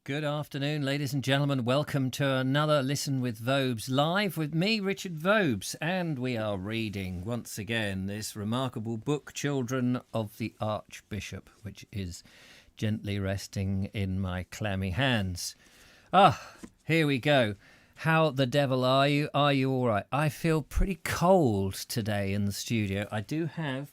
Good afternoon, ladies and gentlemen. Welcome to another Listen with Vobes live with me, Richard Vobes. And we are reading, once again, this remarkable book, Children of the Archbishop, which is gently resting in my clammy hands. Here we go. How the devil are you? Are you all right? I feel pretty cold today in the studio. I do have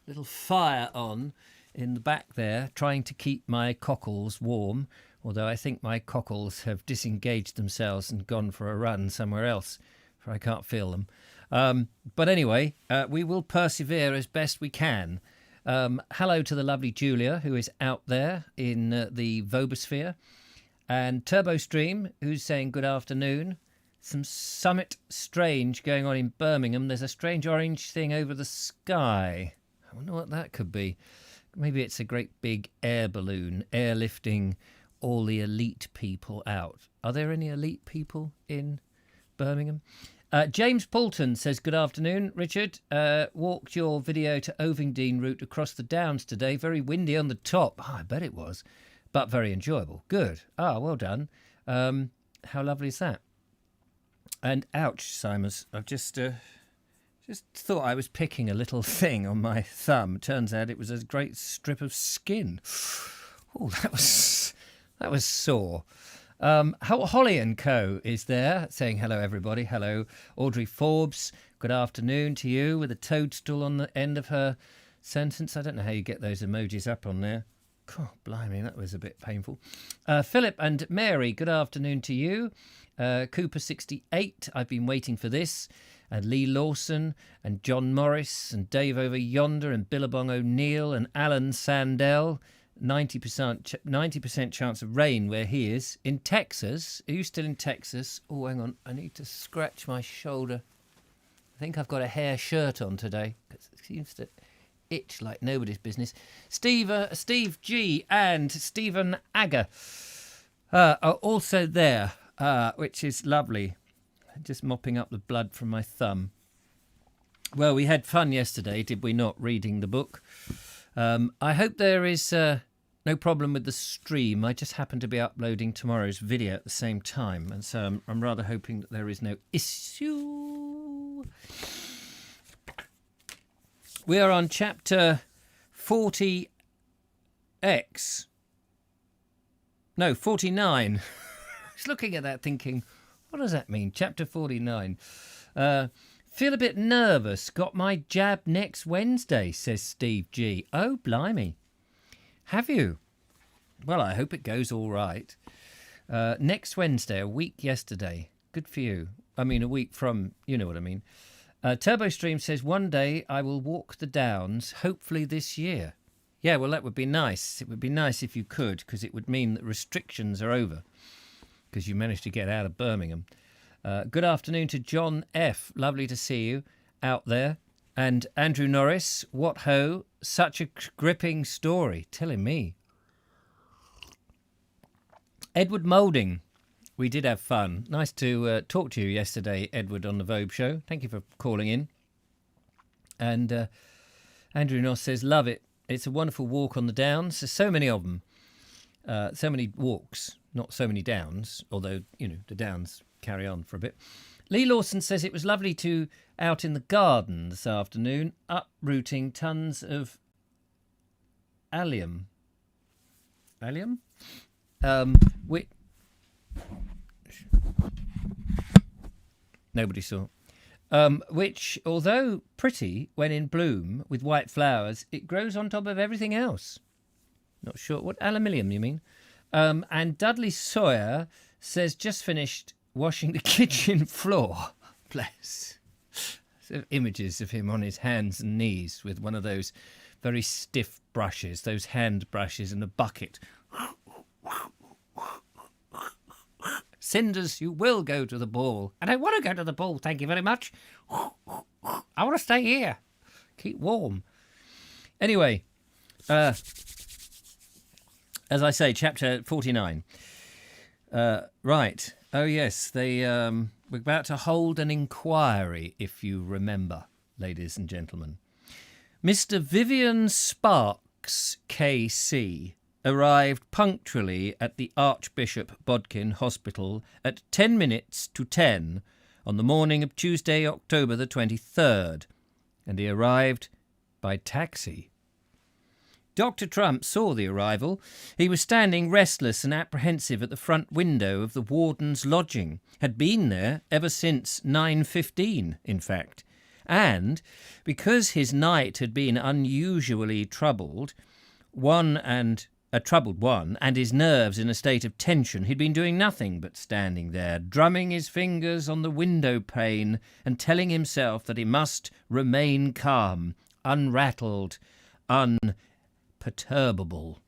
a little fire on in the back there, trying to keep my cockles warm. Although I think my cockles have disengaged themselves and gone for a run somewhere else, for I can't feel them. But anyway, we will persevere as best we can. Hello to the lovely Julia, who is out there in the Vobosphere. And TurboStream, who's saying good afternoon. Some Summit Strange going on in Birmingham. There's a strange orange thing over the sky. I wonder what that could be. Maybe it's a great big air balloon, airlifting all the elite people out. Are there any elite people in Birmingham? James Poulton says, good afternoon, Richard. Walked your video to Ovingdean route across the Downs today. Very windy on the top. I bet it was, but very enjoyable. Good. Well done. How lovely is that? And ouch, Simons. I've just thought I was picking a little thing on my thumb. Turns out it was a great strip of skin. Oh, that was sore. Holly and Co. is there saying hello, everybody. Hello, Audrey Forbes. Good afternoon to you with a toadstool on the end of her sentence. I don't know how you get those emojis up on there. God, blimey, that was a bit painful. Philip and Mary, good afternoon to you. Cooper68, I've been waiting for this. And Lee Lawson and John Morris and Dave over yonder and Billabong O'Neill and Alan Sandell. 90% chance of rain where he is. In Texas. Are you still in Texas? Oh, hang on. I need to scratch my shoulder. I think I've got a hair shirt on today. It seems to itch like nobody's business. Steve G and Stephen Agger are also there, which is lovely. Just mopping up the blood from my thumb. Well, we had fun yesterday, did we not, reading the book? I hope there is no problem with the stream. I just happen to be uploading tomorrow's video at the same time, and so I'm rather hoping that there is no issue. We are on chapter 40X. No, 49. I was looking at that thinking, what does that mean? Chapter 49. Feel a bit nervous. Got my jab next Wednesday, says Steve G. Oh, blimey. Have you? Well, I hope it goes all right. Next Wednesday, a week yesterday. Good for you. I mean, a week from, you know what I mean. TurboStream says, one day I will walk the Downs, hopefully this year. Yeah, well, that would be nice. It would be nice if you could, because it would mean that restrictions are over, because you managed to get out of Birmingham. Good afternoon to John F. Lovely to see you out there. And Andrew Norris, what ho, such a gripping story. Telling me. Edward Moulding, we did have fun. Nice to talk to you yesterday, Edward, on the Vogue show. Thank you for calling in. And Andrew Norris says, love it. It's a wonderful walk on the Downs. There's so many of them. So many walks, not so many downs, although, you know, the Downs carry on for a bit. Lee Lawson says it was lovely to out in the garden this afternoon, uprooting tons of allium. Allium? Which nobody saw. Which, although pretty when in bloom with white flowers, it grows on top of everything else. Not sure what aluminium you mean. And Dudley Sawyer says just finished washing the kitchen floor. Bless. So images of him on his hands and knees with one of those very stiff brushes, those hand brushes and a bucket. Cinders, you will go to the ball. And I want to go to the ball, thank you very much. I want to stay here. Keep warm. Anyway, as I say, chapter 49. Right. Oh, yes, we're about to hold an inquiry, if you remember, ladies and gentlemen. Mr. Vivian Sparks, KC, arrived punctually at the Archbishop Bodkin Hospital at 10 minutes to 10 on the morning of Tuesday, October the 23rd, and he arrived by taxi. Dr. Trump saw the arrival. He was standing restless and apprehensive at the front window of the warden's lodging, had been there ever since 9:15, in fact. And, because his night had been unusually troubled, and his nerves in a state of tension, he'd been doing nothing but standing there, drumming his fingers on the window pane and telling himself that he must remain calm, unrattled, unperturbable.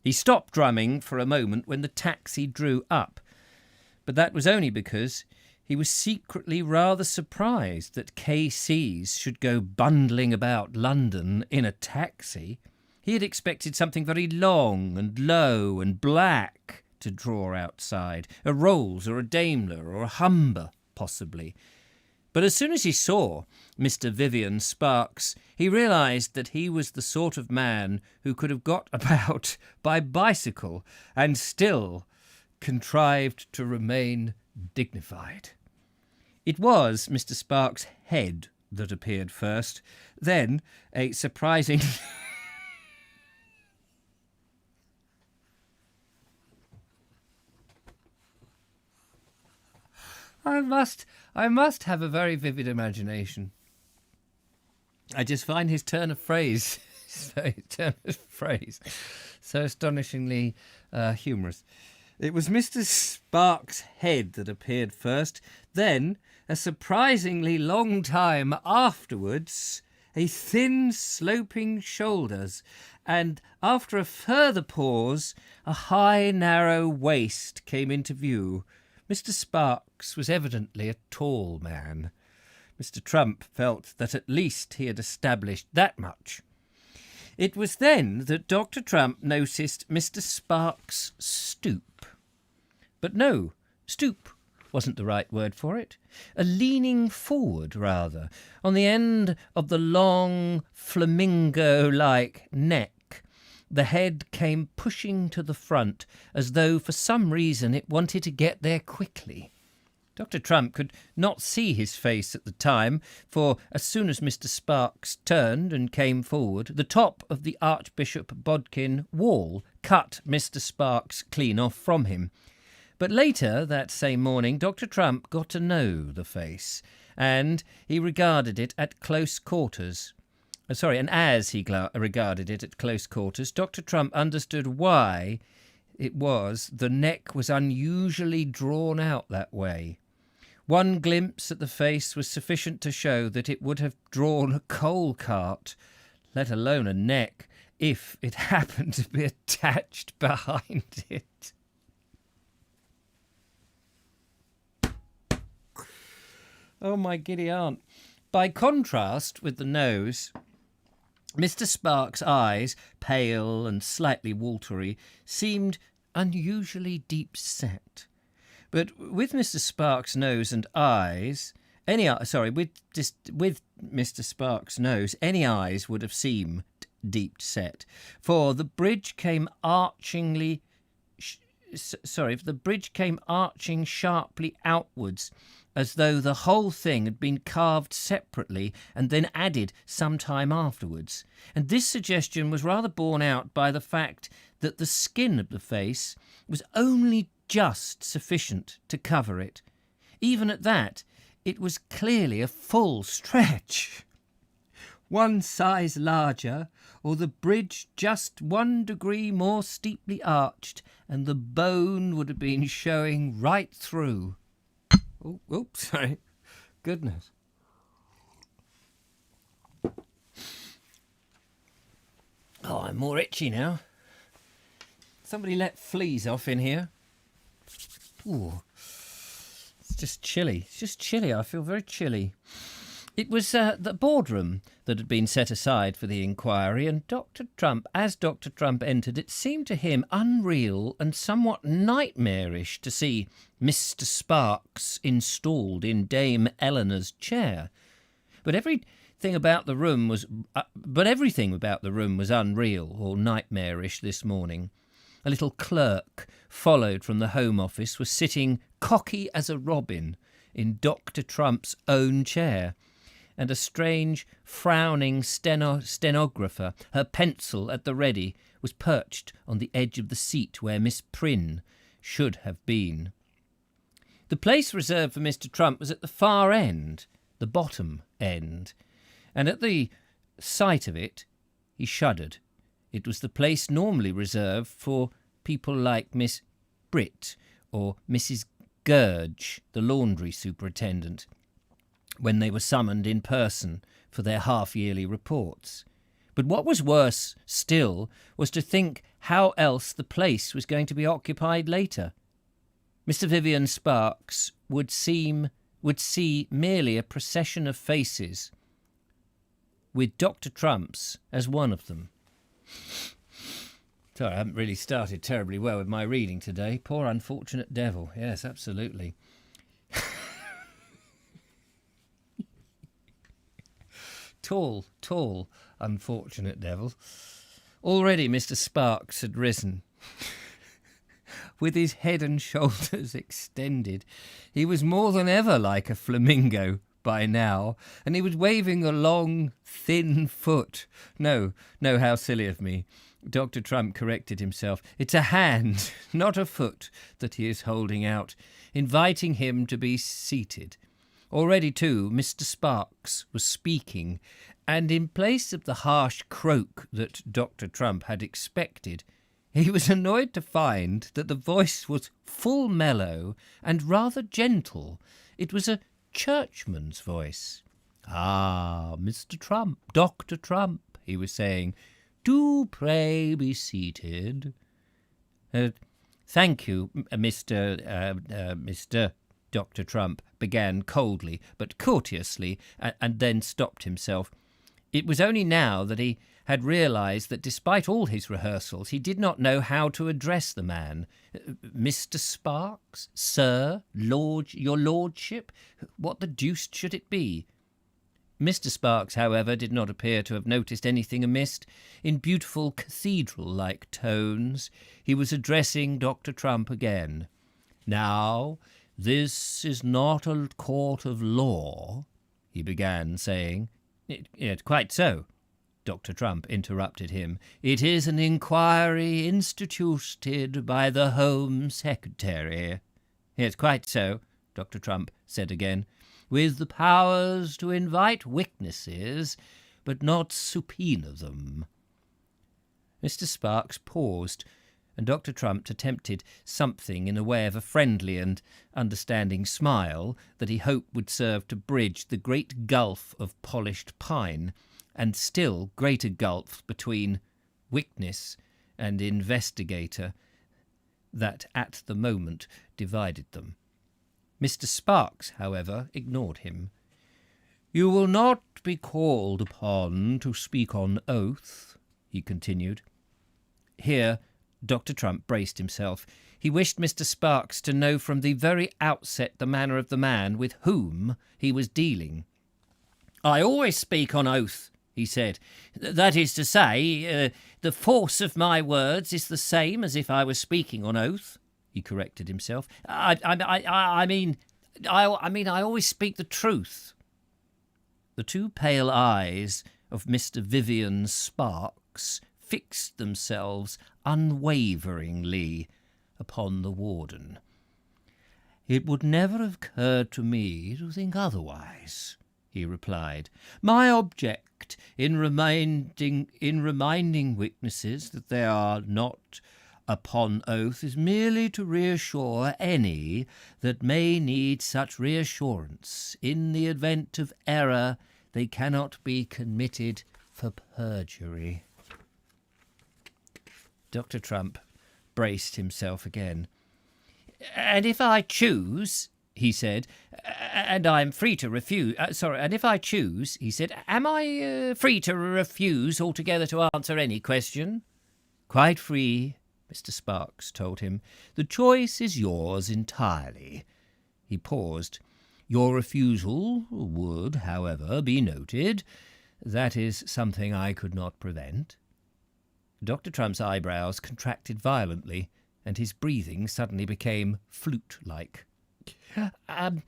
He stopped drumming for a moment when the taxi drew up, but that was only because he was secretly rather surprised that KCs should go bundling about London in a taxi. He had expected something very long and low and black to draw outside, a Rolls or a Daimler or a Humber, possibly. But as soon as he saw Mr. Vivian Sparks, he realised that he was the sort of man who could have got about by bicycle and still contrived to remain dignified. It was Mr. Sparks' head that appeared first, then a surprising... I must have a very vivid imagination. I just find his turn of phrase so astonishingly humorous. It was Mr. Sparks' head that appeared first, then, a surprisingly long time afterwards, a thin sloping shoulders, and after a further pause, a high narrow waist came into view. Mr. Sparks was evidently a tall man. Mr. Trump felt that at least he had established that much. It was then that Dr. Trump noticed Mr. Sparks' stoop. But no, stoop wasn't the right word for it. A leaning forward, rather, on the end of the long, flamingo-like neck. The head came pushing to the front, as though for some reason it wanted to get there quickly. Dr. Trump could not see his face at the time, for as soon as Mr. Sparks turned and came forward, the top of the Archbishop Bodkin wall cut Mr. Sparks clean off from him. But later that same morning, Dr. Trump got to know the face, and he regarded it at close quarters. And as he regarded it at close quarters, Dr. Trump understood why it was the neck was unusually drawn out that way. One glimpse at the face was sufficient to show that it would have drawn a coal cart, let alone a neck, if it happened to be attached behind it. Oh, my giddy aunt. By contrast with the nose, Mr. Sparks' eyes, pale and slightly watery, seemed unusually deep-set. But with Mr. Sparks' nose and eyes, with Mr. Sparks' nose, any eyes would have seemed deep-set, for the bridge came arching sharply outwards, as though the whole thing had been carved separately and then added some time afterwards. And this suggestion was rather borne out by the fact that the skin of the face was only just sufficient to cover it. Even at that, it was clearly a full stretch. One size larger, or the bridge just 1 degree more steeply arched, and the bone would have been showing right through. Oops, sorry. Goodness. Oh, I'm more itchy now. Somebody let fleas off in here. Ooh. It's just chilly. It's just chilly. I feel very chilly. It was the boardroom that had been set aside for the inquiry, and as Dr. Trump entered, it seemed to him unreal and somewhat nightmarish to see Mr. Sparks installed in Dame Eleanor's chair. But every everything about the room was unreal or nightmarish this morning. A little clerk, followed from the Home Office, was sitting cocky as a robin in Dr. Trump's own chair, and a strange, frowning stenographer, her pencil at the ready, was perched on the edge of the seat where Miss Prynne should have been. The place reserved for Mr. Trump was at the far end, the bottom end, and at the sight of it he shuddered. It was the place normally reserved for people like Miss Britt or Mrs. Gurge, the laundry superintendent, when they were summoned in person for their half-yearly reports. But what was worse still was to think how else the place was going to be occupied later. Mr. Vivian Sparks would see merely a procession of faces, with Dr. Trump's as one of them. Sorry, I haven't really started terribly well with my reading today. Poor unfortunate devil. Yes, absolutely. Tall, unfortunate devil. Already Mr. Sparks had risen. With his head and shoulders extended, he was more than ever like a flamingo by now, and he was waving a long, thin foot. No, how silly of me. Dr. Trump corrected himself. It's a hand, not a foot, that he is holding out, inviting him to be seated. Already, too, Mr. Sparks was speaking, and in place of the harsh croak that Dr. Trump had expected, he was annoyed to find that the voice was full mellow and rather gentle. It was a churchman's voice. "Ah, Mr. Trump, Dr. Trump," he was saying, "do pray be seated." "Thank you, Mr. Dr. Trump began coldly but courteously, and then stopped himself. It was only now that he had realised that despite all his rehearsals he did not know how to address the man. Mr. Sparks? Sir? Lord? Your lordship? What the deuce should it be? Mr. Sparks, however, did not appear to have noticed anything amiss. In beautiful cathedral-like tones he was addressing Dr. Trump again. "Now, this is not a court of law," he began saying. Quite so," Dr. Trump interrupted him. "It is an inquiry instituted by the Home Secretary." "Yes, quite so," Dr. Trump said again. "With the powers to invite witnesses, but not subpoena them." Mr. Sparks paused, and Dr. Trump attempted something in the way of a friendly and understanding smile that he hoped would serve to bridge the great gulf of polished pine, and still greater gulf between witness and investigator that at the moment divided them. Mr. Sparks, however, ignored him. "You will not be called upon to speak on oath," he continued. Here Dr. Trump braced himself. He wished Mr. Sparks to know from the very outset the manner of the man with whom he was dealing. "I always speak on oath," he said. "That is to say, the force of my words is the same as if I was speaking on oath," he corrected himself. I mean, I always speak the truth." The two pale eyes of Mr. Vivian Sparks fixed themselves unwaveringly upon the warden. "It would never have occurred to me to think otherwise," he replied. "My object in reminding witnesses that they are not upon oath is merely to reassure any that may need such reassurance. In the event of error, they cannot be committed for perjury." Dr. Trump braced himself again. "And if I choose," he said, "and I'm free to refuse, and if I choose," he said, "am I free to refuse altogether to answer any question?" "Quite free," Mr. Sparks told him. "The choice is yours entirely." He paused. Your refusal would, however, be noted. That is something I could not prevent." Dr. Trump's eyebrows contracted violently, and his breathing suddenly became flute-like. I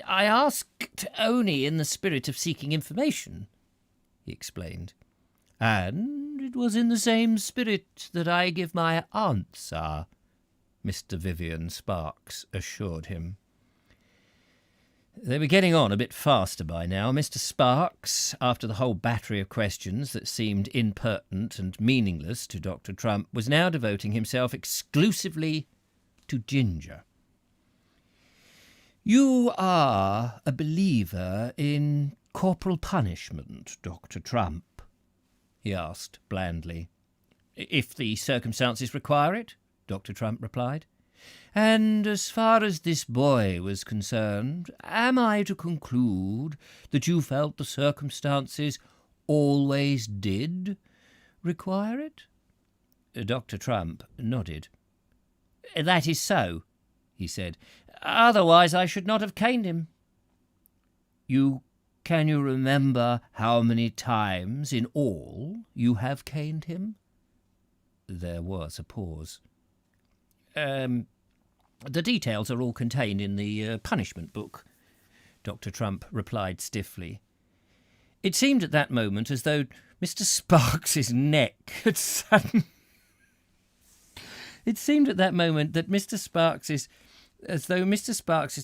asked only in the spirit of seeking information," he explained. "And it was in the same spirit that I give my answer," Mr. Vivian Sparks assured him. They were getting on a bit faster by now. Mr. Sparks, after the whole battery of questions that seemed impertinent and meaningless to Dr. Trump, was now devoting himself exclusively to Ginger. "You are a believer in corporal punishment, Dr. Trump?" he asked blandly. "If the circumstances require it," Dr. Trump replied. "And as far as this boy was concerned, am I to conclude that you felt the circumstances always did require it?" Dr. Trump nodded. "That is so," he said. "Otherwise I should not have caned him." Can you remember how many times in all you have caned him?" There was a pause. "The details are all contained in the punishment book," Dr. Trump replied stiffly. It seemed at that moment as though Mr. Sparks's neck had suddenly... It seemed at that moment that Mr. Sparks's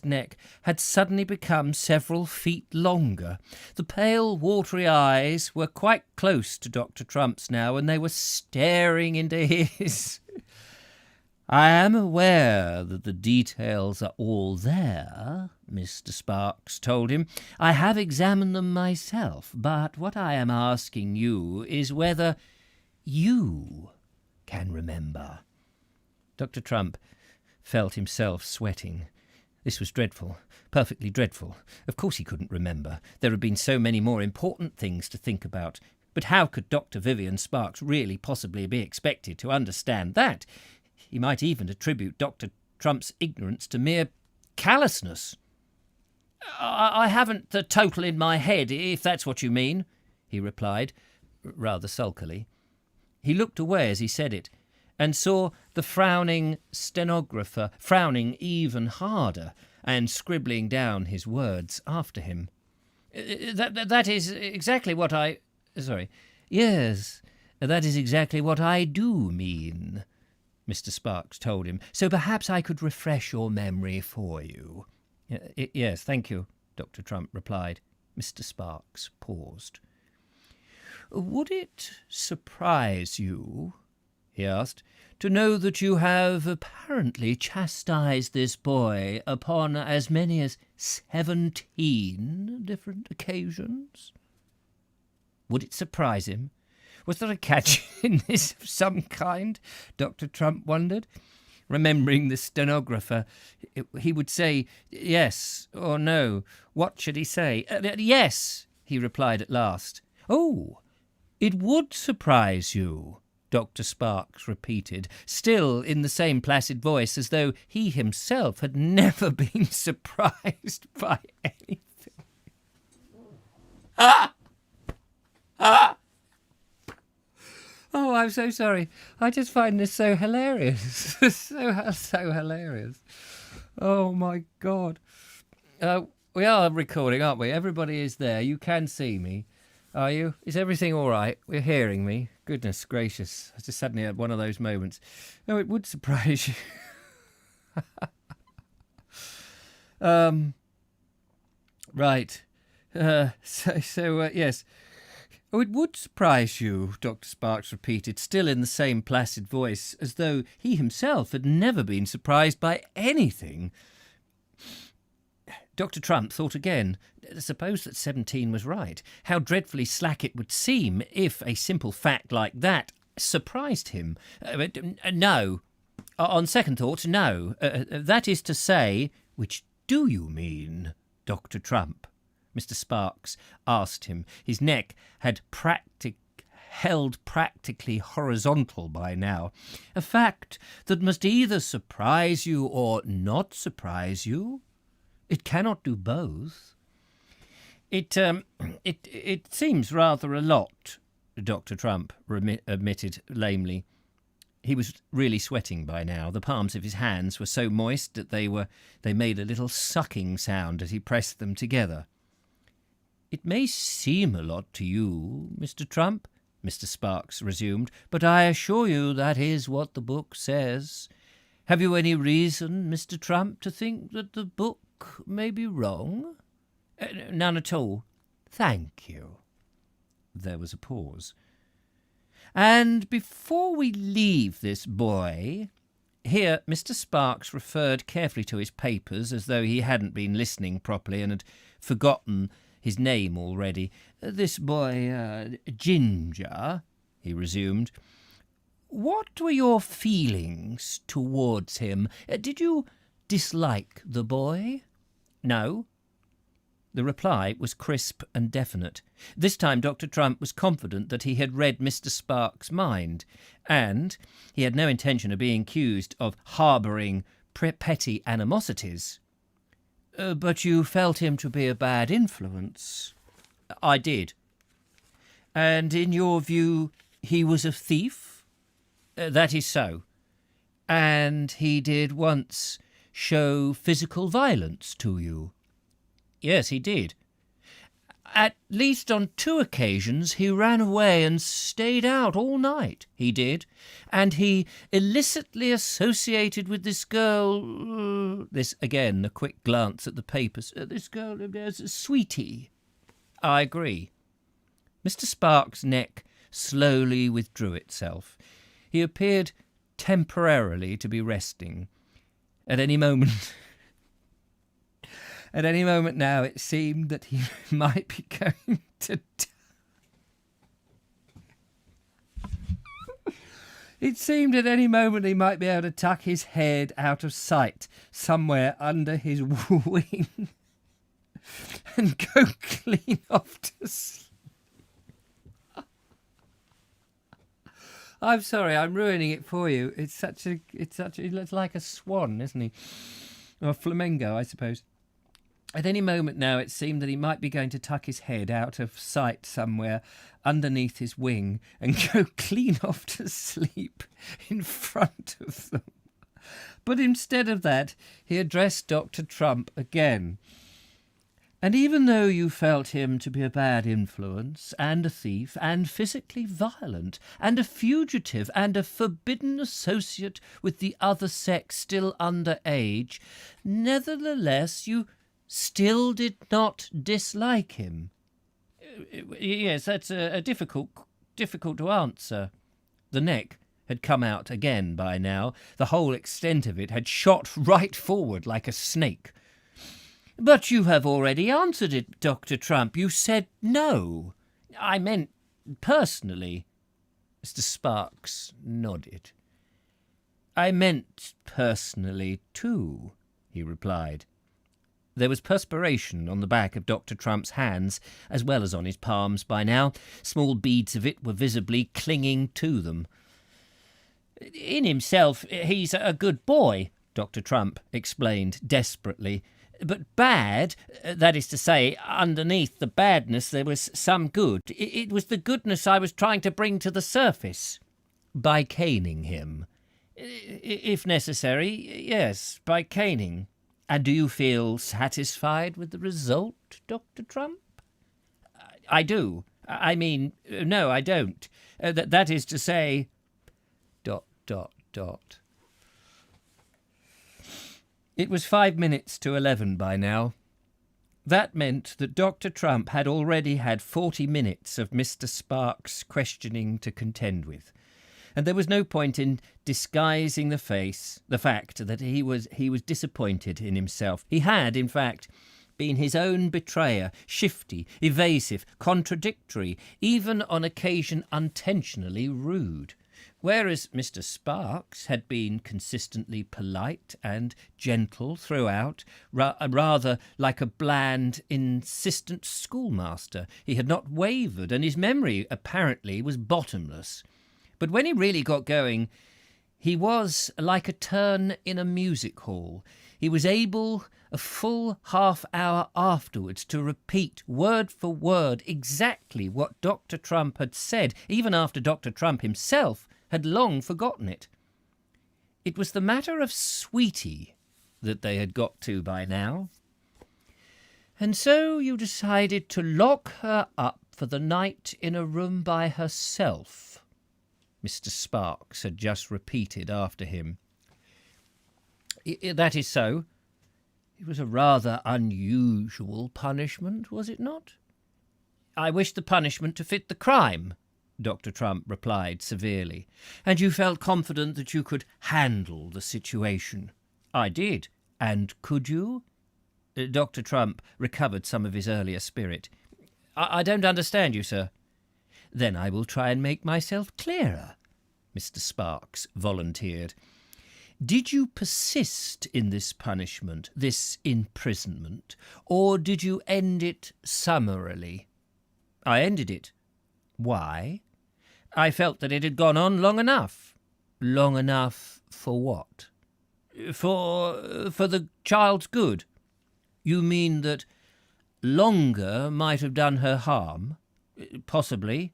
neck had suddenly become several feet longer. The pale, watery eyes were quite close to Dr. Trump's now, and they were staring into his. "I am aware that the details are all there," Mr. Sparks told him. "I have examined them myself, but what I am asking you is whether you can remember." Dr. Trump felt himself sweating. This was dreadful, perfectly dreadful. Of course he couldn't remember. There had been so many more important things to think about. But how could Dr. Vivian Sparks really possibly be expected to understand that? He might even attribute Dr. Trump's ignorance to mere callousness. I haven't the total in my head, if that's what you mean," he replied, rather sulkily. He looked away as he said it, and saw the frowning stenographer frowning even harder and scribbling down his words after him. That is exactly what I... Sorry. Yes, that is exactly what I do mean," Mr. Sparks told him. "So perhaps I could refresh your memory for you." "Yes, thank you," Dr. Trump replied. Mr. Sparks paused. "Would it surprise you," he asked, "to know that you have apparently chastised this boy upon as many as 17 different occasions?" Would it surprise him? Was there a catch in this of some kind? Dr. Trump wondered. Remembering the stenographer, he would say yes or no. What should he say? Yes, he replied at last. "Oh, it would surprise you," Dr. Sparks repeated, still in the same placid voice, as though he himself had never been surprised by anything. Oh, I'm so sorry. I just find this so hilarious. so hilarious. Oh, my God. We are recording, aren't we? Everybody is there. You can see me. Are you? Is everything all right? We're hearing me. Goodness gracious. I just suddenly had one of those moments. Oh, it would surprise you. Right. Yes. "Oh, it would surprise you," Dr. Sparks repeated, still in the same placid voice, as though he himself had never been surprised by anything. Dr. Trump thought again. Suppose that 17 was right. How dreadfully slack it would seem if a simple fact like that surprised him. No. On second thoughts, no. That is to say, which do you mean, Dr. Trump? Mr. Sparks asked him. His neck had held practically horizontal by now. "A fact that must either surprise you or not surprise you?" It cannot do both. It seems rather a lot, Dr. Trump admitted lamely. He was really sweating by now. The palms of his hands were so moist that they made a little sucking sound as he pressed them together. "It may seem a lot to you, Mr. Trump," Mr. Sparks resumed, "but I assure you that is what the book says. Have you any reason, Mr. Trump, to think that the book may be wrong?" "None at all." "Thank you." There was a pause. "And before we leave this boy—" Here Mr. Sparks referred carefully to his papers as though he hadn't been listening properly and had forgotten his name already. "This boy, Ginger," he resumed. "What were your feelings towards him? Did you dislike the boy?" "No." The reply was crisp and definite. This time Dr. Trump was confident that he had read Mr. Sparks' mind, and he had no intention of being accused of harbouring petty animosities. "But you felt him to be a bad influence?" "I did." "And in your view he was a thief?" "That is so." "And he did once show physical violence to you?" "Yes, he did." "At least on 2 occasions he ran away and stayed out all night?" "He did." "And he illicitly associated with this girl—" this again a quick glance at the papers— "this girl, Sweetie?" "I agree." Mr. Sparks' neck slowly withdrew itself. He appeared temporarily to be resting. At any moment now it seemed that he might be going to die. It seemed at any moment he might be able to tuck his head out of sight somewhere under his wing and go clean off to sleep. I'm sorry, I'm ruining it for you. It's like a swan, isn't he? Or a flamingo, I suppose. At any moment now it seemed that he might be going to tuck his head out of sight somewhere underneath his wing and go clean off to sleep in front of them. But instead of that, he addressed Dr. Trump again. "And even though you felt him to be a bad influence, and a thief, and physically violent, and a fugitive, and a forbidden associate with the other sex still under age, nevertheless you still did not dislike him?" "Yes, that's difficult to answer." The neck had come out again by now. The whole extent of it had shot right forward like a snake. "But you have already answered it, Dr. Trump. You said no." "I meant personally." Mr. Sparks nodded. "I meant personally too," he replied. There was perspiration on the back of Dr. Trump's hands as well as on his palms by now. Small beads of it were visibly clinging to them. "In himself, he's a good boy," Dr. Trump explained desperately. "But bad, that is to say, underneath the badness there was some good. It was the goodness I was trying to bring to the surface." "By caning him?" "If necessary, yes, by caning." "And do you feel satisfied with the result, Dr. Trump?" "I do. I mean, no, I don't. That is to say... ... It was 11:05 by now. That meant that Dr. Trump had already had 40 minutes of Mr. Sparks' questioning to contend with. And there was no point in disguising the fact that he was disappointed in himself. He had, in fact, been his own betrayer, shifty, evasive, contradictory, even on occasion unintentionally rude. Whereas Mr. Sparks had been consistently polite and gentle throughout, rather like a bland, insistent schoolmaster. He had not wavered, and his memory apparently was bottomless. But when he really got going, He was like a turn in a music hall. He was able, a full half-hour afterwards, to repeat word for word exactly what Dr. Trump had said, even after Dr. Trump himself had long forgotten it. It was the matter of Sweetie that they had got to by now. And so you decided to lock her up for the night in a room by herself, Mr. Sparks had just repeated after him. That is so. It was a rather unusual punishment, was it not? I wish the punishment to fit the crime, Dr. Trump replied severely. And you felt confident that you could handle the situation. I did. And could you? Dr. Trump recovered some of his earlier spirit. I don't understand you, sir. Then I will try and make myself clearer, Mr. Sparks volunteered. Did you persist in this punishment, this imprisonment, or did you end it summarily? I ended it. Why? I felt that it had gone on long enough. Long enough for what? For the child's good. You mean that longer might have done her harm? Possibly.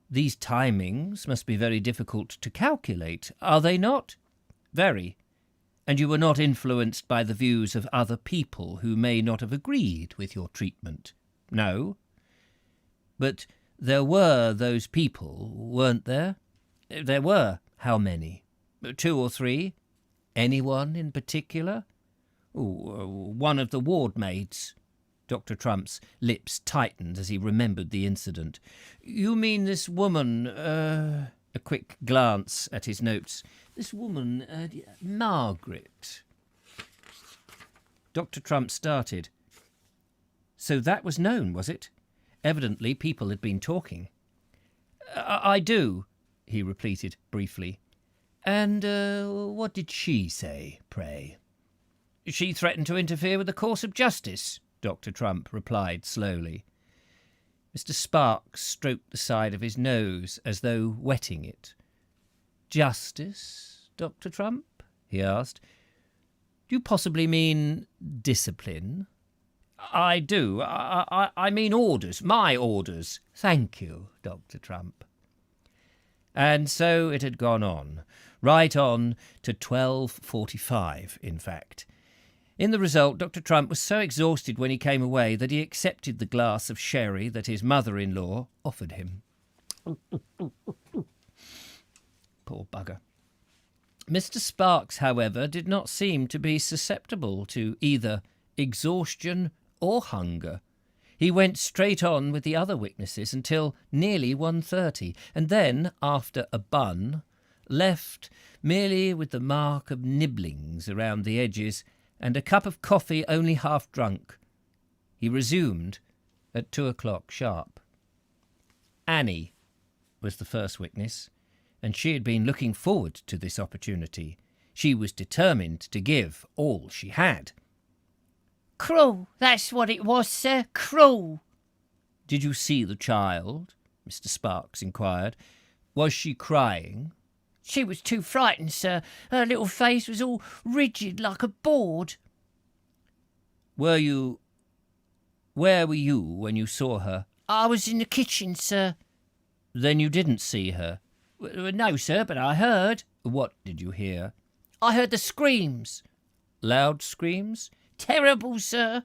These timings must be very difficult to calculate, are they not? Very. And you were not influenced by the views of other people who may not have agreed with your treatment? No. But there were those people, weren't there? There were. How many? 2 or 3? Anyone in particular? One of the ward maids. Dr. Trump's lips tightened as he remembered the incident. You mean this woman, a quick glance at his notes. This woman, Margaret. Dr. Trump started. So that was known, was it? Evidently people had been talking. I do, he repeated briefly. And what did she say, pray? She threatened to interfere with the course of justice, Dr. Trump replied slowly. Mr. Sparks stroked the side of his nose as though wetting it. Justice, Dr. Trump? He asked. Do you possibly mean discipline? I do. I mean orders, my orders. Thank you, Dr. Trump. And so it had gone on, right on to 12:45, in fact. In the result, Dr. Trump was so exhausted when he came away that he accepted the glass of sherry that his mother-in-law offered him. Poor bugger. Mr. Sparks, however, did not seem to be susceptible to either exhaustion or hunger. He went straight on with the other witnesses until nearly 1:30, and then, after a bun, left merely with the mark of nibblings around the edges and a cup of coffee only half drunk. He resumed at 2:00 sharp. Annie was the first witness, and she had been looking forward to this opportunity. She was determined to give all she had. Cruel, that's what it was, sir, cruel. Did you see the child? Mr. Sparks inquired. Was she crying? She was too frightened, sir. Her little face was all rigid like a board. Where were you when you saw her? I was in the kitchen, sir. Then you didn't see her? No, sir, but I heard. What did you hear? I heard the screams. Loud screams? Terrible, sir.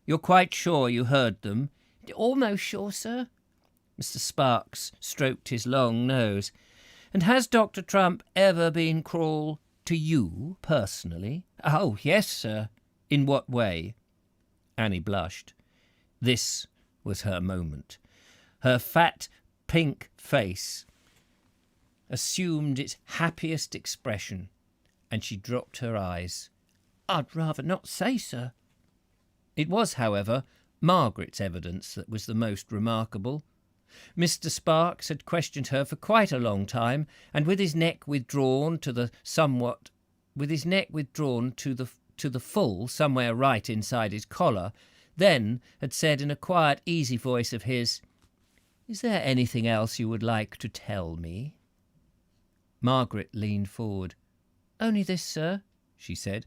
You're quite sure you heard them? Almost sure, sir. Mr. Sparks stroked his long nose. And has Dr. Trump ever been cruel to you, personally? Oh, yes, sir. In what way? Annie blushed. This was her moment. Her fat, pink face assumed its happiest expression, and she dropped her eyes. I'd rather not say, sir. It was, however, Margaret's evidence that was the most remarkable. Mr. Sparks had questioned her for quite a long time, and with his neck withdrawn to the full somewhere right inside his collar, then had said in a quiet, easy voice of his, "Is there anything else you would like to tell me?" Margaret leaned forward. "Only this, sir," she said.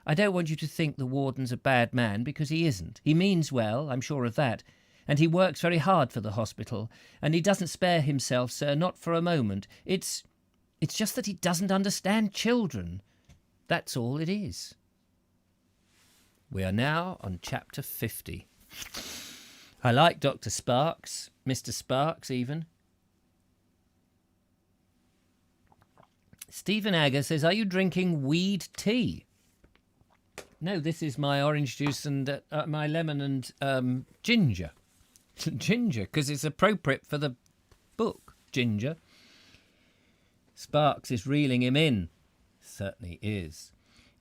"I don't want you to think the warden's a bad man, because he isn't. He means well, I'm sure of that, and he works very hard for the hospital, and he doesn't spare himself, sir, not for a moment. It's just that he doesn't understand children. That's all it is." We are now on chapter 50. I like Dr. Sparks, Mr. Sparks even. Stephen Agger says, "Are you drinking weed tea?" No, this is my orange juice and my lemon and ginger. Ginger, because it's appropriate for the book, ginger. Sparks is reeling him in. Certainly is.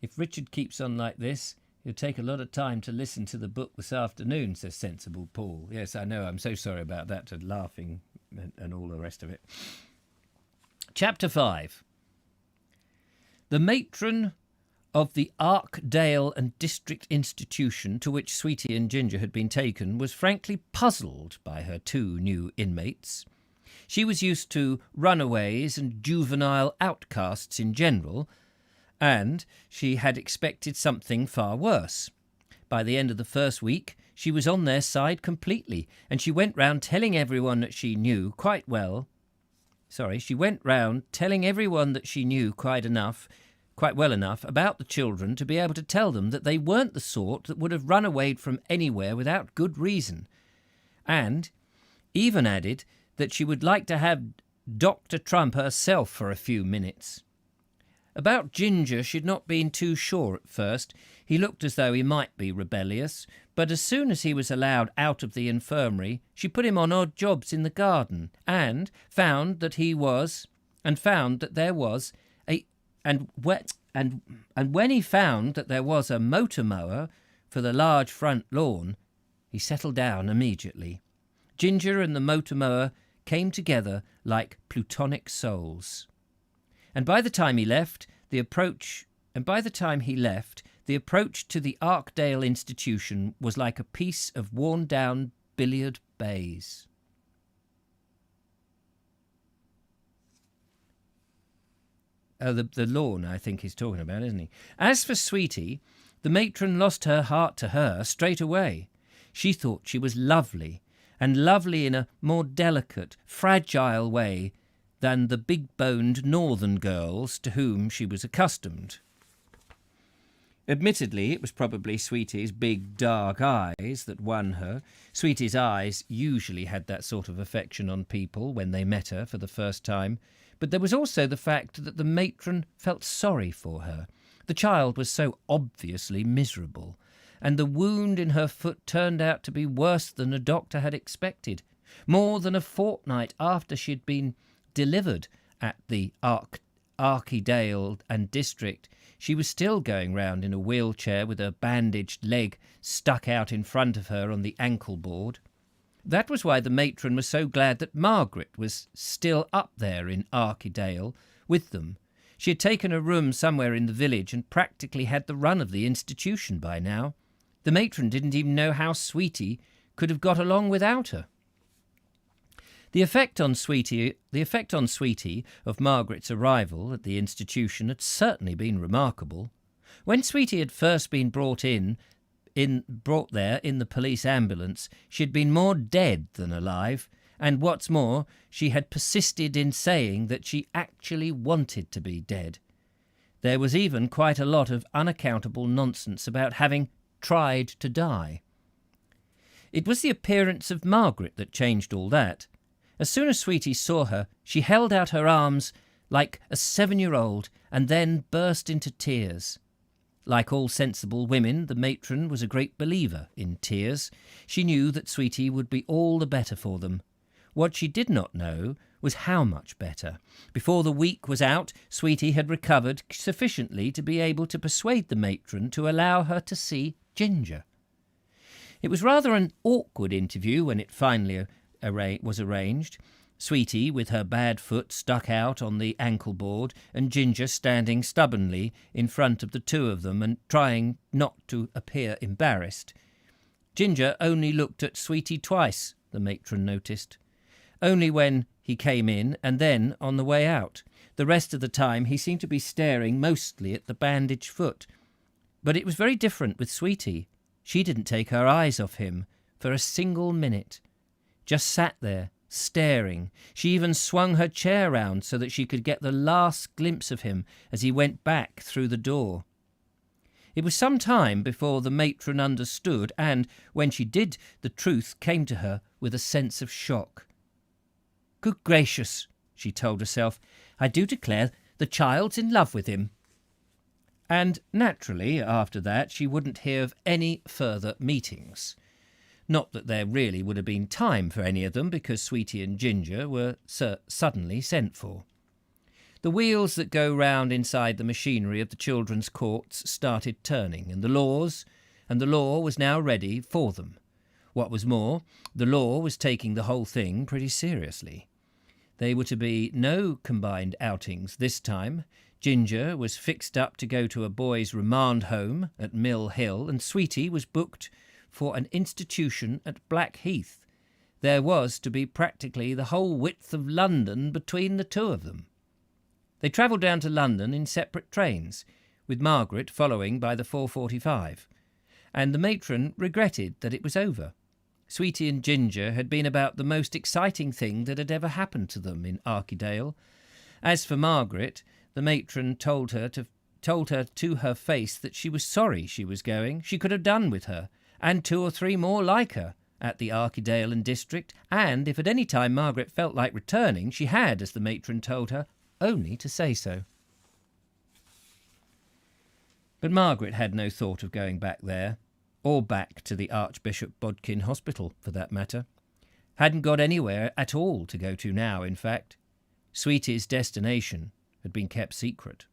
If Richard keeps on like this, he'll take a lot of time to listen to the book this afternoon, says sensible Paul. Yes, I know, I'm so sorry about that, and laughing and all the rest of it. Chapter 5. The matron of the Arkdale and District Institution to which Sweetie and Ginger had been taken was frankly puzzled by her two new inmates. She was used to runaways and juvenile outcasts in general, and she had expected something far worse. By the end of the first week, she was on their side completely, and she went round telling everyone that she knew quite well enough about the children to be able to tell them that they weren't the sort that would have run away from anywhere without good reason, and even added that she would like to have Dr. Trump herself for a few minutes. About Ginger, she'd not been too sure at first. He looked as though he might be rebellious, but as soon as he was allowed out of the infirmary, she put him on odd jobs in the garden, and found that when he found that there was a motor mower for the large front lawn, he settled down immediately. Ginger and the motor mower came together like plutonic souls. And by the time he left, the approach to the Arkdale Institution was like a piece of worn-down billiard baize. Oh, the lawn, I think he's talking about, isn't he? As for Sweetie, the matron lost her heart to her straight away. She thought she was lovely, and lovely in a more delicate, fragile way than the big-boned northern girls to whom she was accustomed. Admittedly, it was probably Sweetie's big, dark eyes that won her. Sweetie's eyes usually had that sort of affection on people when they met her for the first time. But there was also the fact that the matron felt sorry for her. The child was so obviously miserable, and the wound in her foot turned out to be worse than a doctor had expected. More than a fortnight after she'd been delivered at the Arkdale and District, she was still going round in a wheelchair with her bandaged leg stuck out in front of her on the ankle board. That was why the matron was so glad that Margaret was still up there in Arkdale with them. She had taken a room somewhere in the village and practically had the run of the institution by now. The matron didn't even know how Sweetie could have got along without her. The effect on Sweetie of Margaret's arrival at the institution had certainly been remarkable. When Sweetie had first been brought there in the police ambulance, she had been more dead than alive, and what's more, she had persisted in saying that she actually wanted to be dead. There was even quite a lot of unaccountable nonsense about having tried to die. It was the appearance of Margaret that changed all that. As soon as Sweetie saw her, she held out her arms like a 7-year-old and then burst into tears. Like all sensible women, the matron was a great believer in tears. She knew that Sweetie would be all the better for them. What she did not know was how much better. Before the week was out, Sweetie had recovered sufficiently to be able to persuade the matron to allow her to see Ginger. It was rather an awkward interview when it finally was arranged. Sweetie with her bad foot stuck out on the ankle board, and Ginger standing stubbornly in front of the two of them and trying not to appear embarrassed. Ginger only looked at Sweetie twice, the matron noticed. Only when he came in and then on the way out. The rest of the time he seemed to be staring mostly at the bandaged foot. But it was very different with Sweetie. She didn't take her eyes off him for a single minute. Just sat there, staring. She even swung her chair round so that she could get the last glimpse of him as he went back through the door. It was some time before the matron understood, and, when she did, the truth came to her with a sense of shock. "Good gracious," she told herself, "I do declare the child's in love with him." And naturally, after that, she wouldn't hear of any further meetings. Not that there really would have been time for any of them, because Sweetie and Ginger were suddenly sent for. The wheels that go round inside the machinery of the children's courts started turning, and the law was now ready for them. What was more, the law was taking the whole thing pretty seriously. There were to be no combined outings this time. Ginger was fixed up to go to a boys' remand home at Mill Hill, and Sweetie was booked for an institution at Blackheath. There was to be practically the whole width of London between the two of them. They travelled down to London in separate trains, with Margaret following by the 4:45, and the matron regretted that it was over. Sweetie and Ginger had been about the most exciting thing that had ever happened to them in Archidale. As for Margaret, the matron told her to her face that she was sorry she was going. She could have done with her, and 2 or 3 more like her, at the Archidale and district, and if at any time Margaret felt like returning, she had, as the matron told her, only to say so. But Margaret had no thought of going back there, or back to the Archbishop Bodkin Hospital, for that matter. Hadn't got anywhere at all to go to now, in fact. Sweetie's destination had been kept secret.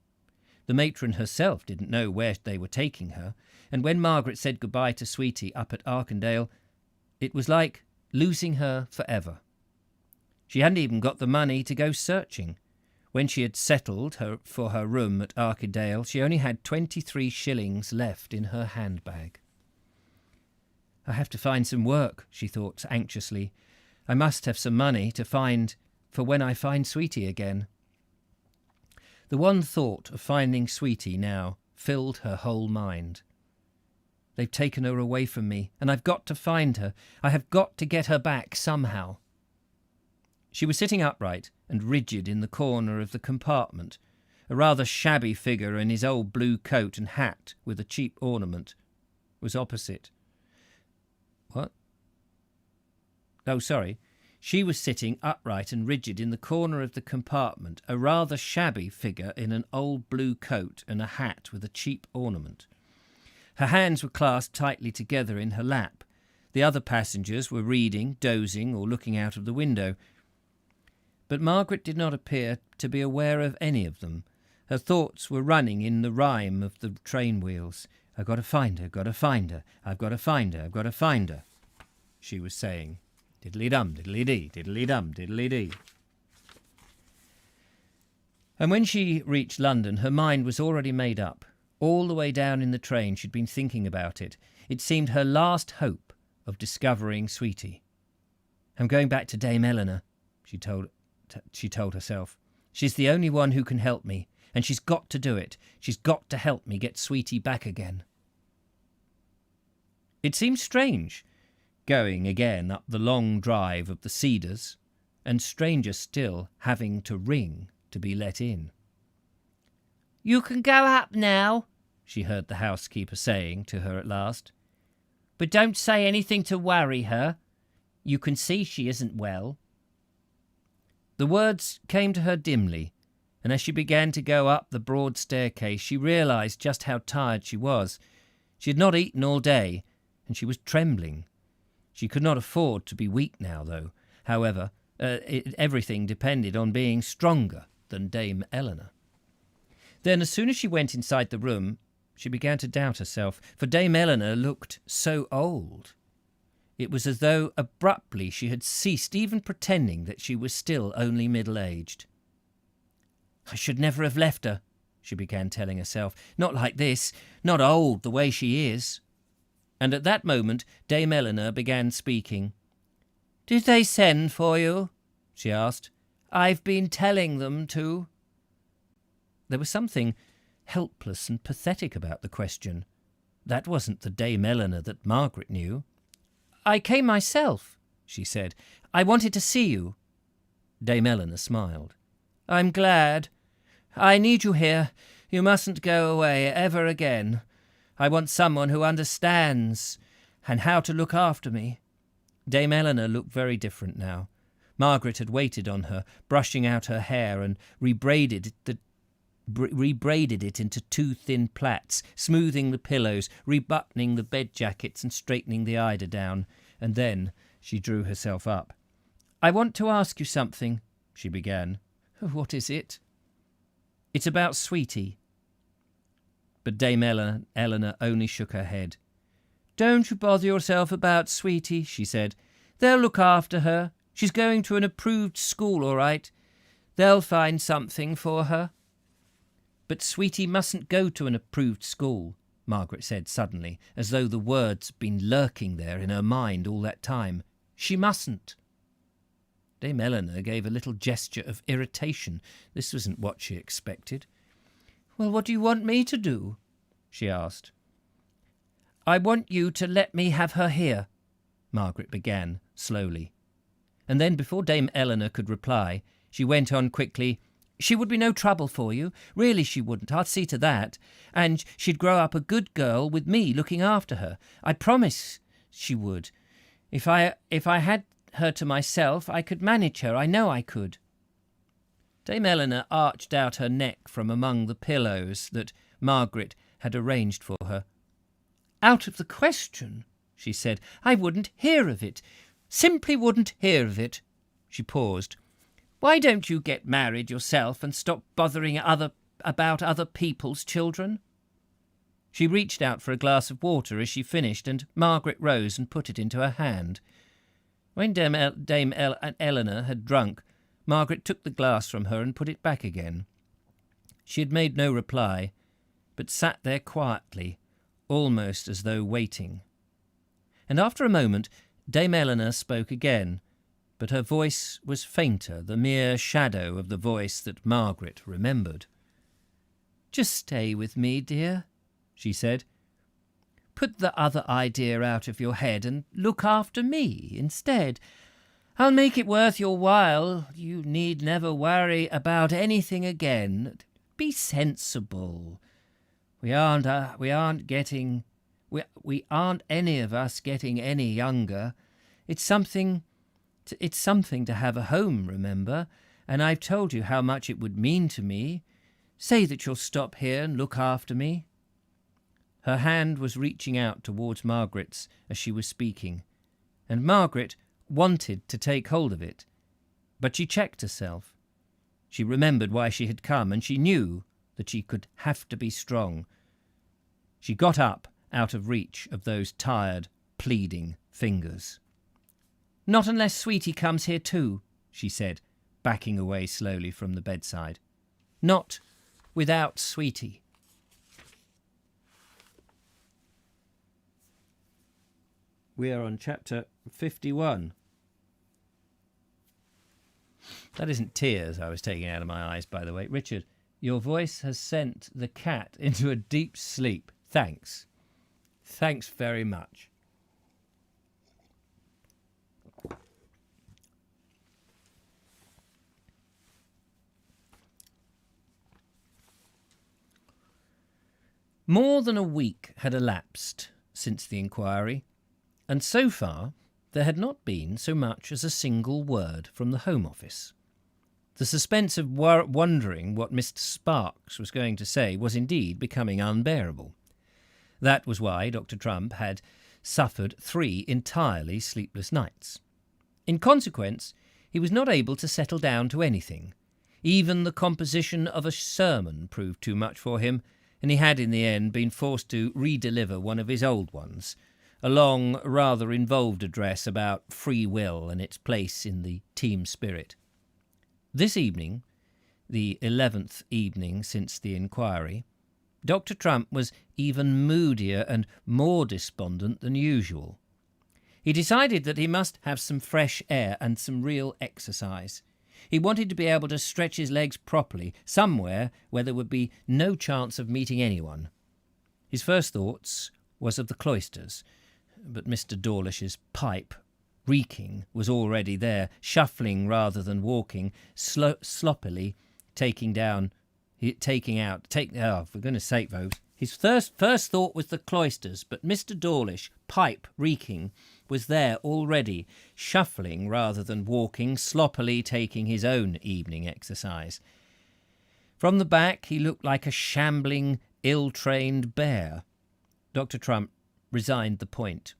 The matron herself didn't know where they were taking her, and when Margaret said goodbye to Sweetie up at Arkindale, it was like losing her forever. She hadn't even got the money to go searching. When she had settled for her room at Arkindale, she only had 23 shillings left in her handbag. "I have to find some work," she thought anxiously. "I must have some money to find for when I find Sweetie again." The one thought of finding Sweetie now filled her whole mind. "They've taken her away from me, and I've got to find her. I have got to get her back somehow." She was sitting upright and rigid in the corner of the compartment. A rather shabby figure in his old blue coat and hat with a cheap ornament was opposite. What? Oh, sorry. She was sitting upright and rigid in the corner of the compartment, a rather shabby figure in an old blue coat and a hat with a cheap ornament. Her hands were clasped tightly together in her lap. The other passengers were reading, dozing, or looking out of the window. But Margaret did not appear to be aware of any of them. Her thoughts were running in the rhyme of the train wheels. "I've got to find her, got to find her, I've got to find her, I've got to find her," she was saying. Diddly-dum, diddly-dee, diddly-dum, diddly-dee. And when she reached London, her mind was already made up. All the way down in the train she'd been thinking about it. It seemed her last hope of discovering Sweetie. "I'm going back to Dame Eleanor," she told herself. "She's the only one who can help me, and she's got to do it. She's got to help me get Sweetie back again." It seemed strange, going again up the long drive of the Cedars, and stranger still having to ring to be let in. "You can go up now," she heard the housekeeper saying to her at last. "But don't say anything to worry her. You can see she isn't well." The words came to her dimly, and as she began to go up the broad staircase, she realised just how tired she was. She had not eaten all day, and she was trembling. She could not afford to be weak now, though. However, everything depended on being stronger than Dame Eleanor. Then, as soon as she went inside the room, she began to doubt herself, for Dame Eleanor looked so old. It was as though abruptly she had ceased even pretending that she was still only middle-aged. "I should never have left her," she began telling herself. "Not like this, not old the way she is." And at that moment Dame Eleanor began speaking. "Did they send for you?" she asked. "I've been telling them to." There was something helpless and pathetic about the question. That wasn't the Dame Eleanor that Margaret knew. "I came myself," she said. "I wanted to see you." Dame Eleanor smiled. "I'm glad. I need you here. You mustn't go away ever again. I want someone who understands and how to look after me." Dame Eleanor looked very different now. Margaret had waited on her, brushing out her hair and rebraided it into 2 thin plaits, smoothing the pillows, rebuttoning the bed jackets and straightening the eider down. And then she drew herself up. "I want to ask you something," she began. "What is it?" "It's about Sweetie." But Dame Eleanor only shook her head. "Don't you bother yourself about Sweetie," she said. "They'll look after her. She's going to an approved school, all right. They'll find something for her." "But Sweetie mustn't go to an approved school," Margaret said suddenly, as though the words had been lurking there in her mind all that time. "She mustn't." Dame Eleanor gave a little gesture of irritation. This wasn't what she expected. "Well, what do you want me to do?" she asked. "I want you to let me have her here," Margaret began slowly. And then, before Dame Eleanor could reply, she went on quickly. "She would be no trouble for you. Really she wouldn't. I'll see to that. And she'd grow up a good girl with me looking after her. I promise she would. If I had her to myself, I could manage her. I know I could." Dame Eleanor arched out her neck from among the pillows that Margaret had arranged for her. "Out of the question," she said. "I wouldn't hear of it. Simply wouldn't hear of it." She paused. "Why don't you get married yourself and stop bothering about other people's children?" She reached out for a glass of water as she finished, and Margaret rose and put it into her hand. When Dame Eleanor had drunk, Margaret took the glass from her and put it back again. She had made no reply, but sat there quietly, almost as though waiting. And after a moment, Dame Eleanor spoke again, but her voice was fainter, the mere shadow of the voice that Margaret remembered. "Just stay with me, dear," she said. "Put the other idea out of your head and look after me instead. I'll make it worth your while. You need never worry about anything again. Be sensible. We aren't any of us getting any younger. It's something to have a home, remember, and I've told you how much it would mean to me. Say that you'll stop here and look after me." Her hand was reaching out towards Margaret's as she was speaking, and Margaret wanted to take hold of it, but she checked herself. She remembered why she had come, and she knew that she could have to be strong. She got up out of reach of those tired, pleading fingers. "Not unless Sweetie comes here too," she said, backing away slowly from the bedside. "Not without Sweetie." We are on chapter 51. That isn't tears I was taking out of my eyes, by the way. Richard, your voice has sent the cat into a deep sleep. Thanks. Thanks very much. More than a week had elapsed since the inquiry, and so far there had not been so much as a single word from the Home Office. The suspense of wondering what Mr. Sparks was going to say was indeed becoming unbearable. That was why Dr. Trump had suffered 3 entirely sleepless nights. In consequence, he was not able to settle down to anything. Even the composition of a sermon proved too much for him, and he had in the end been forced to redeliver one of his old ones, a long, rather involved address about free will and its place in the team spirit. This evening, the 11th evening since the inquiry, Dr. Trump was even moodier and more despondent than usual. He decided that he must have some fresh air and some real exercise. He wanted to be able to stretch his legs properly, somewhere where there would be no chance of meeting anyone. His first thoughts was of the cloisters, but Mr. Dawlish's pipe, reeking, was already there, shuffling rather than walking, sloppily for goodness sake, Vobes. His first thought was the cloisters, but Mr. Dawlish, pipe reeking, was there already, shuffling rather than walking, sloppily taking his own evening exercise. From the back he looked like a shambling, ill-trained bear. Dr. Trump resigned the point.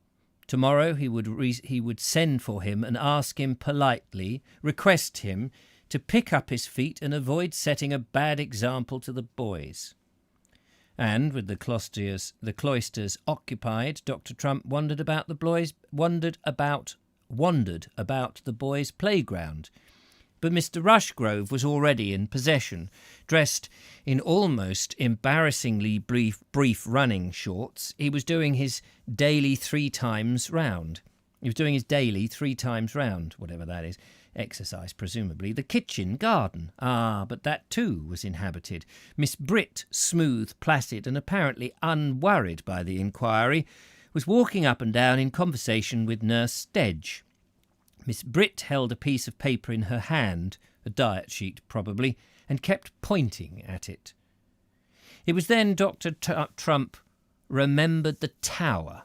Tomorrow he would send for him and ask him politely, request him to pick up his feet and avoid setting a bad example to the boys. And with the cloisters occupied, Dr. Trump wandered about the boys' playground. But Mr. Rushgrove was already in possession, dressed in almost embarrassingly brief running shorts. He was doing his daily 3 times round. Whatever that is. Exercise, presumably. The kitchen garden. But that too was inhabited. Miss Britt, smooth, placid, and apparently unworried by the inquiry, was walking up and down in conversation with Nurse Stedge. Miss Britt held a piece of paper in her hand, a diet sheet probably, and kept pointing at it. It was then Dr. Trump remembered the tower.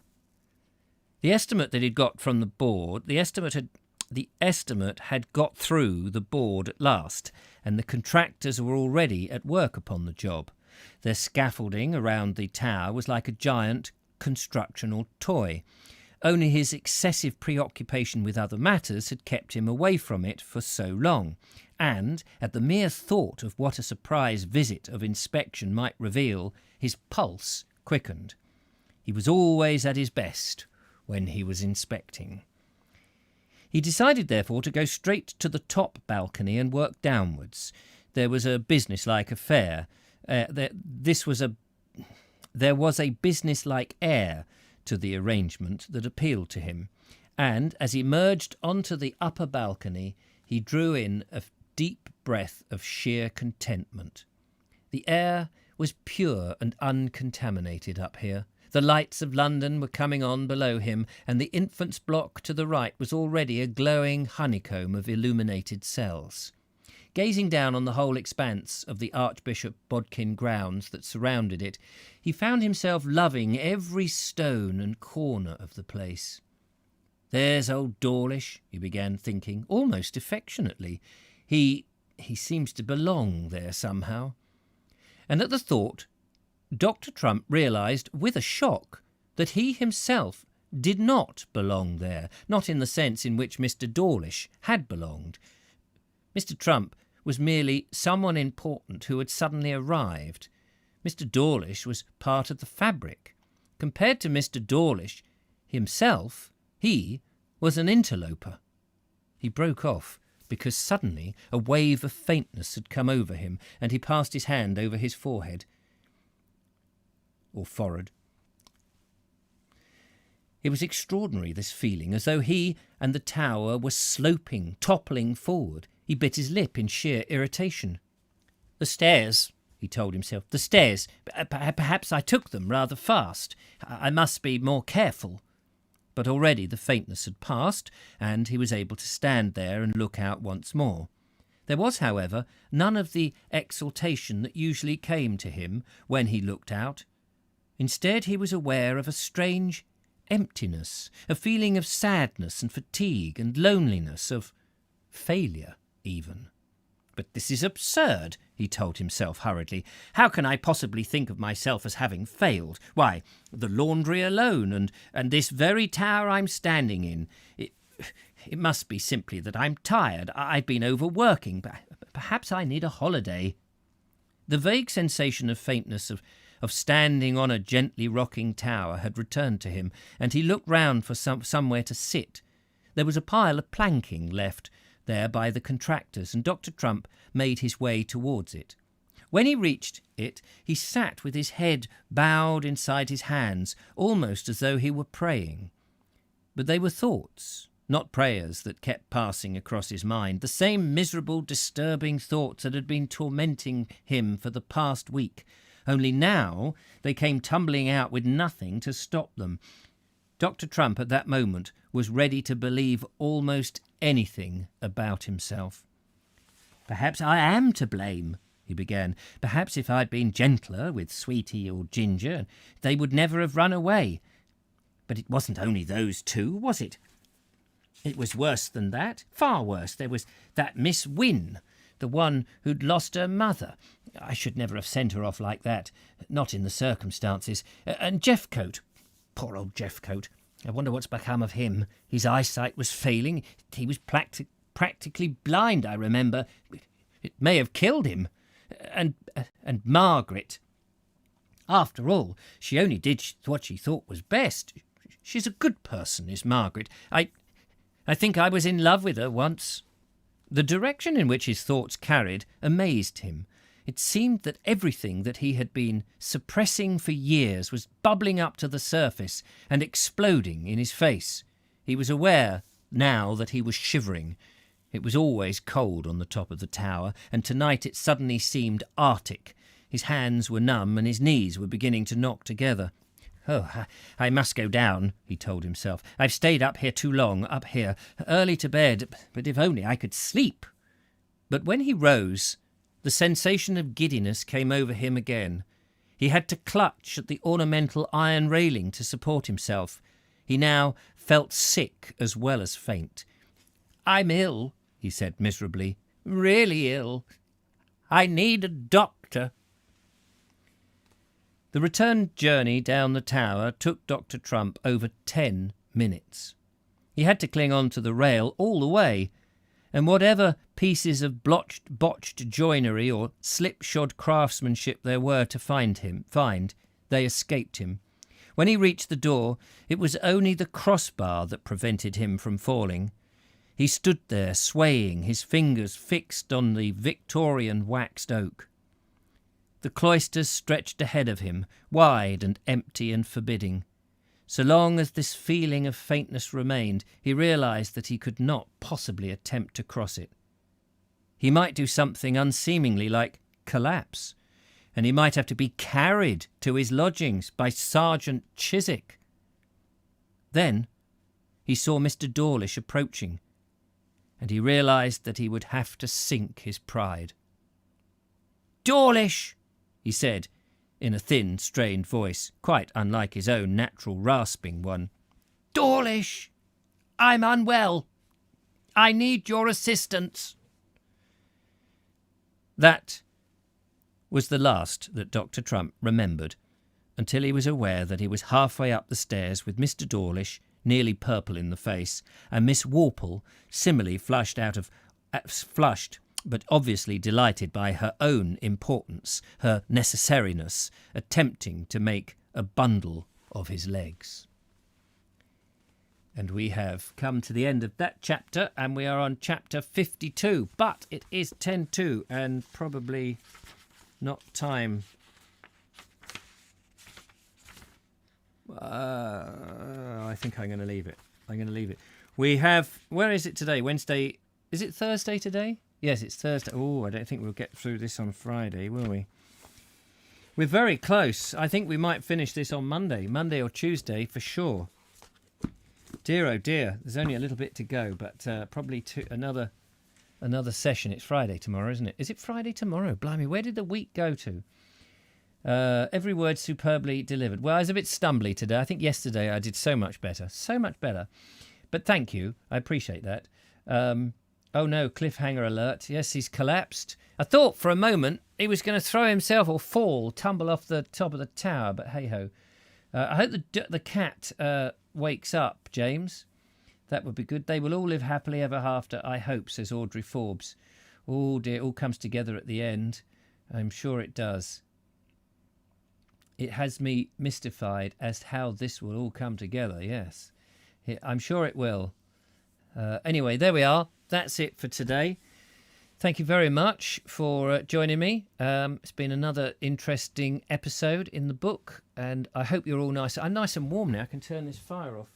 The estimate that he'd got from the board, the estimate had got through the board at last, and the contractors were already at work upon the job. Their scaffolding around the tower was like a giant constructional toy. Only his excessive preoccupation with other matters had kept him away from it for so long, and at the mere thought of what a surprise visit of inspection might reveal, his pulse quickened. He was always at his best when he was inspecting. He decided, therefore, to go straight to the top balcony and work downwards. There was a business-like affair. There was a business-like air to the arrangement that appealed to him, and as he emerged onto the upper balcony, he drew in a deep breath of sheer contentment. The air was pure and uncontaminated up here. The lights of London were coming on below him, and the infant's block to the right was already a glowing honeycomb of illuminated cells. Gazing down on the whole expanse of the Archbishop Bodkin grounds that surrounded it, he found himself loving every stone and corner of the place. "There's old Dawlish," he began thinking, almost affectionately. He seems to belong there somehow. And at the thought, Dr. Trump realised with a shock that he himself did not belong there, not in the sense in which Mr. Dawlish had belonged. Mr. Trump was merely someone important who had suddenly arrived. Mr. Dawlish was part of the fabric. Compared to Mr. Dawlish himself, he was an interloper. He broke off because suddenly a wave of faintness had come over him, and he passed his hand over his forehead. Or forehead. It was extraordinary, this feeling, as though he and the tower were sloping, toppling forward. He bit his lip in sheer irritation. "The stairs," he told himself, "the stairs. Perhaps I took them rather fast. I must be more careful." But already the faintness had passed, and he was able to stand there and look out once more. There was, however, none of the exultation that usually came to him when he looked out. Instead, he was aware of a strange emptiness, a feeling of sadness and fatigue and loneliness, of failure even. "But this is absurd," he told himself hurriedly. "How can I possibly think of myself as having failed? Why, the laundry alone, and this very tower I'm standing in. It must be simply that I'm tired. I've been overworking. Perhaps I need a holiday." The vague sensation of faintness, of standing on a gently rocking tower, had returned to him, and he looked round for somewhere to sit. There was a pile of planking left there by the contractors, and Dr. Trump made his way towards it. When he reached it, he sat with his head bowed inside his hands, almost as though he were praying. But they were thoughts, not prayers that kept passing across his mind, the same miserable, disturbing thoughts that had been tormenting him for the past week. Only now they came tumbling out with nothing to stop them. Dr. Trump at that moment was ready to believe almost anything about himself. "Perhaps I am to blame," he began. "Perhaps if I'd been gentler with Sweetie or Ginger, they would never have run away. But it wasn't only those two, was it? It was worse than that, far worse. There was that Miss Wynne, the one who'd lost her mother. I should never have sent her off like that, not in the circumstances. And Jeffcote, poor old Jeffcote. I wonder what's become of him. His eyesight was failing. He was practically blind, I remember. It may have killed him. And Margaret. After all, she only did what she thought was best. She's a good person, is Margaret. I think I was in love with her once." The direction in which his thoughts carried amazed him. It seemed that everything that he had been suppressing for years was bubbling up to the surface and exploding in his face. He was aware now that he was shivering. It was always cold on the top of the tower, and tonight it suddenly seemed arctic. His hands were numb and his knees were beginning to knock together. "Oh, I must go down," he told himself. "I've stayed up here too long, up here, early to bed, but if only I could sleep." But when he rose, the sensation of giddiness came over him again. He had to clutch at the ornamental iron railing to support himself. He now felt sick as well as faint. "I'm ill," he said miserably. "Really ill. I need a doctor." The return journey down the tower took Dr. Trump over 10 minutes. He had to cling on to the rail all the way, and whatever pieces of botched joinery or slipshod craftsmanship there were to find, they escaped him. When he reached the door, it was only the crossbar that prevented him from falling. He stood there, swaying, his fingers fixed on the Victorian waxed oak. The cloisters stretched ahead of him, wide and empty and forbidding. So long as this feeling of faintness remained, he realised that he could not possibly attempt to cross it. He might do something unseemingly like collapse, and he might have to be carried to his lodgings by Sergeant Chiswick. Then he saw Mr. Dawlish approaching, and he realised that he would have to sink his pride. "Dawlish!" he said, in a thin, strained voice, quite unlike his own natural rasping one. "Dawlish! I'm unwell. I need your assistance." That was the last that Dr. Trump remembered, until he was aware that he was halfway up the stairs with Mr. Dawlish, nearly purple in the face, and Miss Warple, similarly flushed but obviously delighted by her own importance, her necessariness, attempting to make a bundle of his legs. And we have come to the end of that chapter, and we are on chapter 52. But it is 10:02, and probably not time. I think I'm going to leave it. We have, where is it today? Wednesday. Is it Thursday today? Yes, it's Thursday. Oh, I don't think we'll get through this on Friday, will we? We're very close. I think we might finish this on Monday or Tuesday for sure. Dear, oh dear, there's only a little bit to go, but probably another session. It's Friday tomorrow, isn't it? Is it Friday tomorrow? Blimey, where did the week go to? Every word superbly delivered. Well, I was a bit stumbly today. I think yesterday I did so much better. But thank you. I appreciate that. Oh no, cliffhanger alert. Yes, he's collapsed. I thought for a moment he was going to throw himself or tumble off the top of the tower, but hey-ho. I hope the cat wakes up, James. That would be good. They will all live happily ever after, I hope, says Audrey Forbes. Oh dear, it all comes together at the end. I'm sure it does. It has me mystified as to how this will all come together, yes. I'm sure it will. Anyway, there we are. That's it for today. Thank you very much for joining me. It's been another interesting episode in the book, and I hope you're all nice. I'm nice and warm now. I can turn this fire off.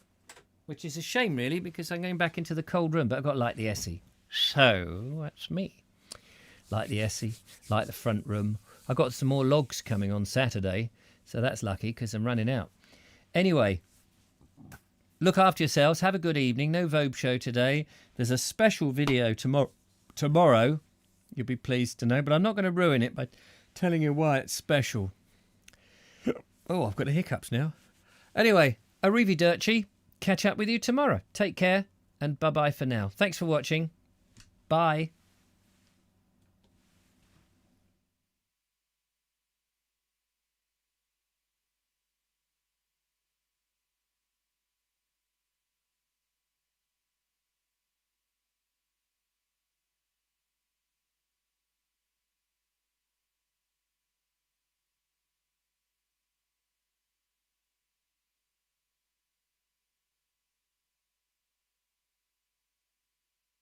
which is a shame, really, because I'm going back into the cold room, but I've got to light the Essie. So that's me. Light the Essie, light the front room. I've got some more logs coming on Saturday, so that's lucky because I'm running out. Anyway, look after yourselves. Have a good evening. No Vobe show today. There's a special video tomorrow. You'll be pleased to know, but I'm not going to ruin it by telling you why it's special. Oh, I've got the hiccups now. Anyway, arrivederci. Catch up with you tomorrow. Take care and bye-bye for now. Thanks for watching. Bye.